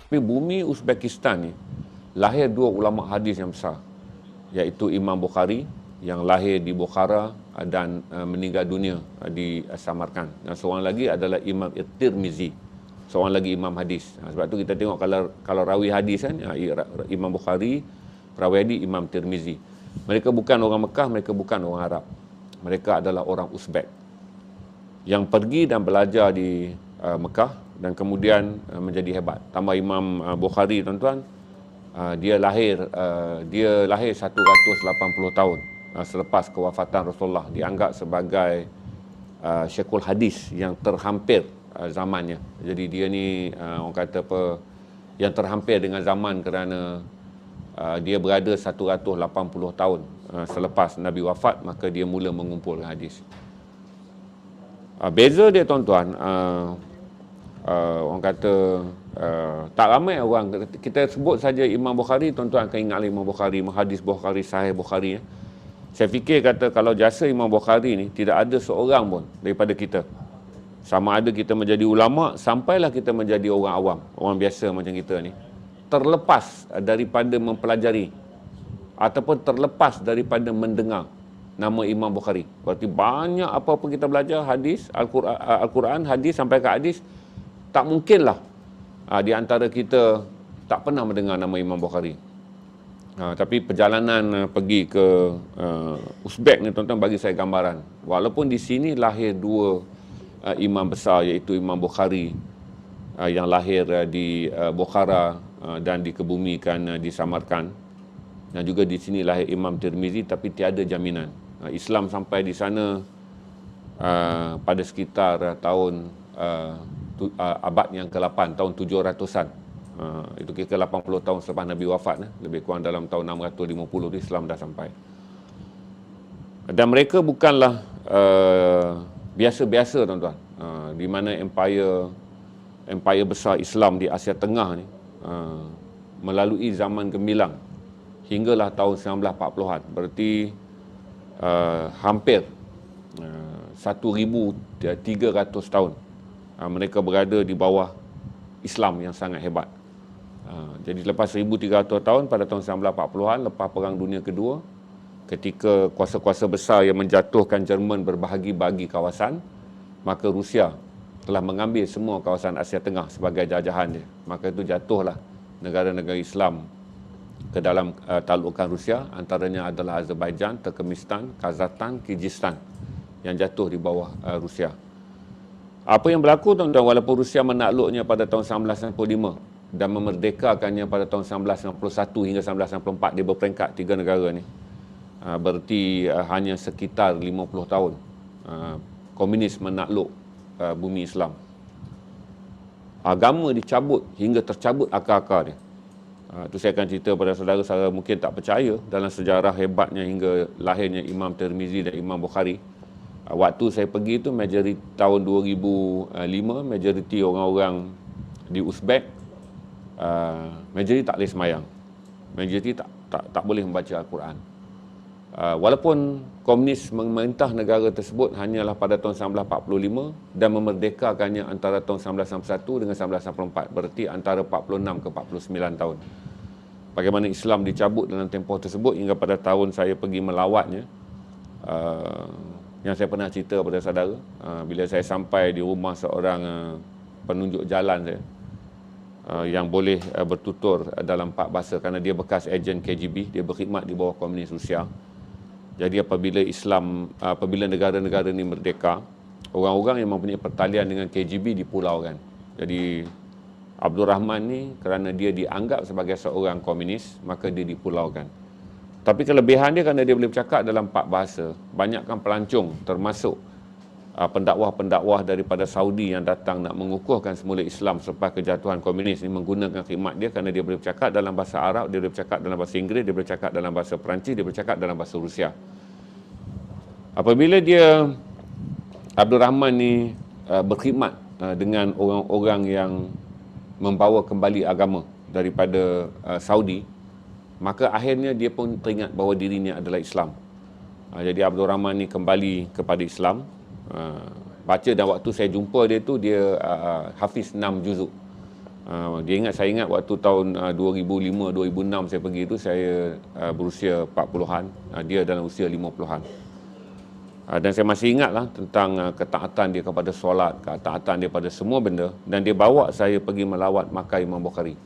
Tapi bumi Uzbekistan ni lahir dua ulama hadis yang besar, iaitu Imam Bukhari yang lahir di Bukhara dan meninggal dunia di Samarkand. Dan seorang lagi adalah Imam At-Tirmizi, seorang lagi imam hadis. Sebab tu kita tengok kalau rawi hadis kan, Imam Bukhari, rawi hadis Imam Tirmizi. Mereka bukan orang Mekah, mereka bukan orang Arab. Mereka adalah orang Uzbek yang pergi dan belajar di Mekah dan kemudian menjadi hebat. Tambah Imam Bukhari, tuan-tuan, dia lahir 180 tahun selepas kewafatan Rasulullah, dianggap sebagai syekhul hadis yang terhampir zamannya. Jadi dia ni orang kata apa, yang terhampir dengan zaman kerana dia berada 180 tahun selepas Nabi wafat, maka dia mula mengumpulkan hadis. Beza dia, tuan-tuan, orang kata tak ramai orang, kita sebut saja Imam Bukhari, tuan-tuan akan ingat Imam Bukhari, hadis Bukhari, Sahih Bukhari. Saya fikir kata kalau jasa Imam Bukhari ni tidak ada seorang pun daripada kita, sama ada kita menjadi ulama, sampailah kita menjadi orang awam, orang biasa macam kita ni, terlepas daripada mempelajari ataupun terlepas daripada mendengar nama Imam Bukhari. Berarti banyak apa-apa kita belajar hadis, Al-Quran, hadis sampai ke hadis, tak mungkinlah di antara kita tak pernah mendengar nama Imam Bukhari. Tapi perjalanan pergi ke Uzbek ni, tuan-tuan, bagi saya gambaran. Walaupun di sini lahir dua imam besar, iaitu Imam Bukhari yang lahir di Bukhara dan dikebumikan di Samarkand, dan juga di sini lahir Imam Tirmizi, tapi tiada jaminan. Islam sampai di sana pada sekitar tahun abad yang ke-8, tahun 700-an. Itu kira 80 tahun selepas Nabi wafat, lebih kurang dalam tahun 650 tu Islam dah sampai. Dan mereka bukanlah biasa-biasa, tuan-tuan, di mana empire besar Islam di Asia Tengah ni melalui zaman gemilang hinggalah tahun 1940-an. Berarti hampir 1,300 tahun mereka berada di bawah Islam yang sangat hebat. Jadi lepas 1,300 tahun, pada tahun 1940-an, lepas Perang Dunia Kedua, ketika kuasa-kuasa besar yang menjatuhkan Jerman berbahagi-bahagi kawasan, maka Rusia telah mengambil semua kawasan Asia Tengah sebagai jajahan dia. Maka itu jatuhlah negara-negara Islam ke dalam talukan Rusia, antaranya adalah Azerbaijan, Turkmenistan, Kazakhstan, Kyrgyzstan yang jatuh di bawah Rusia. Apa yang berlaku, tuan-tuan, walaupun Rusia menakluknya pada tahun 1965 dan memerdekakannya pada tahun 1961 hingga 1964, dia berperingkat tiga negara ni. Berarti hanya sekitar 50 tahun komunis menakluk bumi Islam. Agama dicabut hingga tercabut akar-akar dia. Itu saya akan cerita pada saudara-saudara mungkin tak percaya dalam sejarah hebatnya hingga lahirnya Imam Tirmizi dan Imam Bukhari. Waktu saya pergi tu majoriti tahun 2005, majoriti orang-orang di Uzbek, majoriti tak boleh semayang, majoriti tak boleh membaca Al-Quran. Walaupun komunis memerintah negara tersebut hanyalah pada tahun 1945 dan memerdekakannya antara tahun 1961 dengan 1964, berarti antara 46 ke 49 tahun. Bagaimana Islam dicabut dalam tempoh tersebut hingga pada tahun saya pergi melawatnya, yang saya pernah cerita kepada saudara, bila saya sampai di rumah seorang penunjuk jalan saya, yang boleh bertutur dalam 4 bahasa kerana dia bekas ejen KGB, dia berkhidmat di bawah komunis Rusia. Jadi apabila negara-negara ini merdeka, orang-orang yang mempunyai pertalian dengan KGB dipulaukan. Jadi Abdul Rahman ni, kerana dia dianggap sebagai seorang komunis, maka dia dipulaukan. Tapi kelebihan dia kerana dia boleh bercakap dalam 4 bahasa. Banyakkan pelancong, termasuk pendakwah-pendakwah daripada Saudi yang datang nak mengukuhkan semula Islam selepas kejatuhan komunis ini, menggunakan khidmat dia kerana dia boleh bercakap dalam bahasa Arab, dia boleh bercakap dalam bahasa Inggeris, dia boleh bercakap dalam bahasa Perancis, dia boleh bercakap dalam bahasa Rusia. Apabila dia, Abdul Rahman ni, berkhidmat dengan orang-orang yang membawa kembali agama daripada Saudi, maka akhirnya dia pun teringat bahawa dirinya adalah Islam. Jadi Abdul Rahman ni kembali kepada Islam. Baca, dan waktu saya jumpa dia tu, dia hafiz 6 juzuk. Saya ingat waktu tahun 2005-2006 saya pergi itu, saya berusia 40-an, dia dalam usia 50-an. Dan saya masih ingatlah tentang ketaatan dia kepada solat, ketaatan dia pada semua benda, dan dia bawa saya pergi melawat makam Imam Bukhari.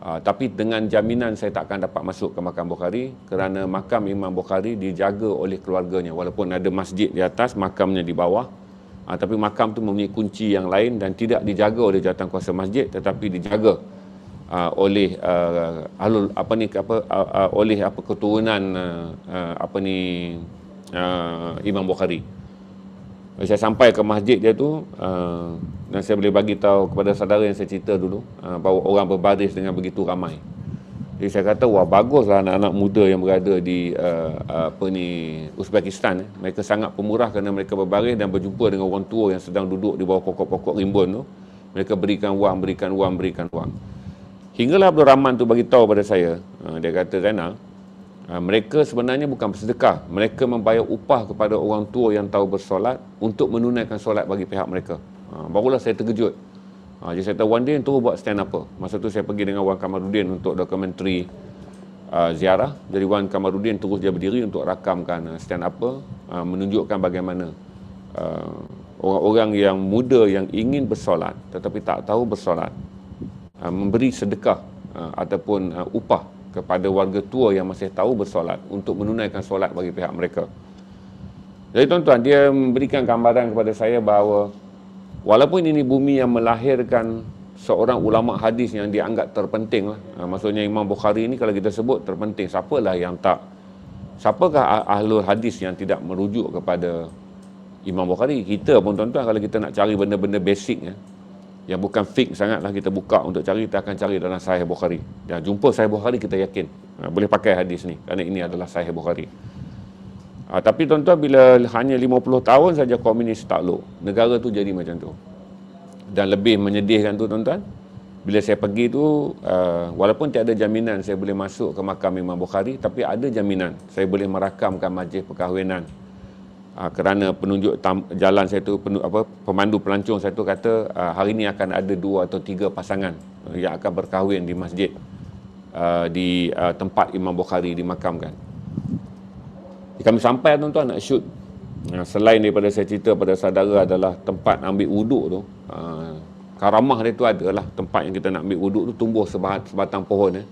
Tapi dengan jaminan saya tak akan dapat masuk ke makam Bukhari, kerana makam Imam Bukhari dijaga oleh keluarganya. Walaupun ada masjid di atas, makamnya di bawah. Tapi makam tu mempunyai kunci yang lain dan tidak dijaga oleh jawatankuasa masjid, tetapi dijaga oleh oleh keturunan Imam Bukhari. Saya sampai ke masjid dia tu, dan saya boleh bagi tahu kepada saudara yang saya cerita dulu, bahawa orang berbaris dengan begitu ramai. Jadi saya kata, wah, baguslah anak-anak muda yang berada di Uzbekistan. Mereka sangat pemurah kerana mereka berbaris dan berjumpa dengan orang tua yang sedang duduk di bawah pokok-pokok rimbun tu. Mereka berikan wang. Hinggalah Abdul Rahman tu bagi tahu pada saya, dia kata, Zainal, mereka sebenarnya bukan bersedekah. Mereka membayar upah kepada orang tua yang tahu bersolat untuk menunaikan solat bagi pihak mereka. Barulah saya terkejut. Jadi saya tahu one day terus buat stand apa. Masa tu saya pergi dengan Wan Kamarudin untuk dokumentari ziarah. Jadi Wan Kamarudin terus dia berdiri untuk rakamkan stand apa, menunjukkan bagaimana orang-orang yang muda yang ingin bersolat tetapi tak tahu bersolat, memberi sedekah ataupun upah kepada warga tua yang masih tahu bersolat untuk menunaikan solat bagi pihak mereka. Jadi tuan-tuan, dia memberikan gambaran kepada saya bahawa walaupun ini bumi yang melahirkan seorang ulama hadis yang dianggap terpenting lah. Maksudnya Imam Bukhari ini kalau kita sebut terpenting, siapakah ahlul hadis yang tidak merujuk kepada Imam Bukhari? Kita pun tuan-tuan, kalau kita nak cari benda-benda basic yang bukan fix sangatlah, kita buka untuk cari, kita akan cari dalam Sahih Bukhari. Dan jumpa Sahih Bukhari, kita yakin boleh pakai hadis ni kerana ini adalah Sahih Bukhari. Tapi tuan-tuan, bila hanya 50 tahun saja komunis takluk, negara tu jadi macam tu. Dan lebih menyedihkan tu tuan-tuan, bila saya pergi tu, walaupun tiada jaminan saya boleh masuk ke makam Imam Bukhari, tapi ada jaminan saya boleh merakamkan majlis perkahwinan. Kerana penunjuk jalan saya tu, pemandu pelancong saya tu kata, hari ni akan ada 2 atau 3 pasangan yang akan berkahwin di masjid, di tempat Imam Bukhari dimakamkan. Kami sampai tuan-tuan nak shoot. Selain daripada saya cerita pada saudara adalah tempat ambil wuduk tu, karamah dia tu adalah tempat yang kita nak ambil wuduk tu tumbuh sebatang pohon.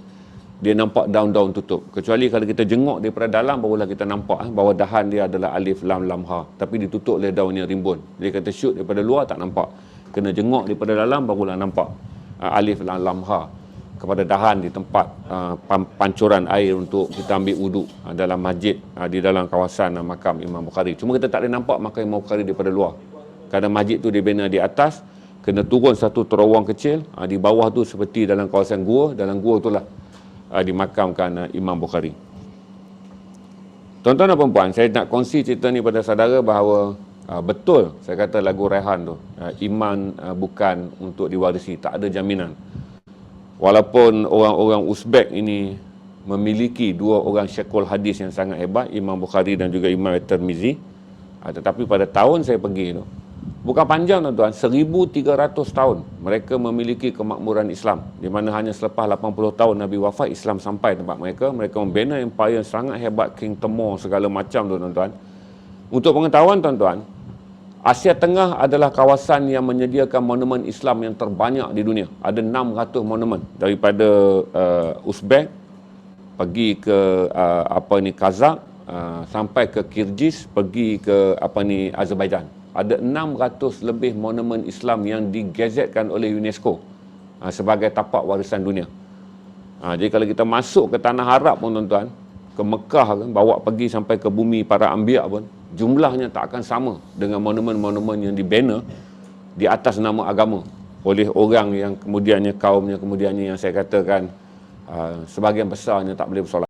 Dia nampak daun-daun tutup. Kecuali kalau kita jenguk daripada dalam, barulah kita nampak bahawa dahan dia adalah alif lam lam ha, tapi ditutup oleh daun yang rimbun. Jadi kata shoot daripada luar tak nampak. Kena jenguk daripada dalam, barulah nampak alif lam lam ha kepada dahan di tempat pancuran air untuk kita ambil wuduk dalam masjid, di dalam kawasan makam Imam Bukhari. Cuma kita tak boleh nampak makam Imam Bukhari daripada luar, kerana masjid tu dibina di atas, kena turun satu terowong kecil, di bawah tu seperti dalam kawasan gua, dalam gua itulah dimakamkan Imam Bukhari. Tuan-tuan dan puan-puan, saya nak kongsi cerita ni pada saudara bahawa betul saya kata lagu Rehan tu, iman bukan untuk diwarisi, tak ada jaminan. Walaupun orang-orang Uzbek ini memiliki 2 orang syekhul hadis yang sangat hebat, Imam Bukhari dan juga Imam Tirmizi, tetapi pada tahun saya pergi tu, bukan panjang tuan-tuan, 1300 tahun mereka memiliki kemakmuran Islam, di mana hanya selepas 80 tahun Nabi wafat, Islam sampai tempat mereka. Mereka membina empire yang sangat hebat, King Timur segala macam tu tuan-tuan. Untuk pengetahuan tuan-tuan, Asia Tengah adalah kawasan yang menyediakan monumen Islam yang terbanyak di dunia. Ada 600 monumen, daripada Uzbek pergi ke Kazakh, sampai ke Kyrgyz, pergi ke Azerbaijan. Ada 600 lebih monumen Islam yang digazetkan oleh UNESCO sebagai tapak warisan dunia. Jadi kalau kita masuk ke tanah Arab pun tuan-tuan, ke Mekah, bawa pergi sampai ke bumi para anbiya pun, jumlahnya tak akan sama dengan monumen-monumen yang dibina di atas nama agama oleh orang yang kemudiannya, kaumnya kemudiannya yang saya katakan sebahagian besarnya tak boleh bersolat.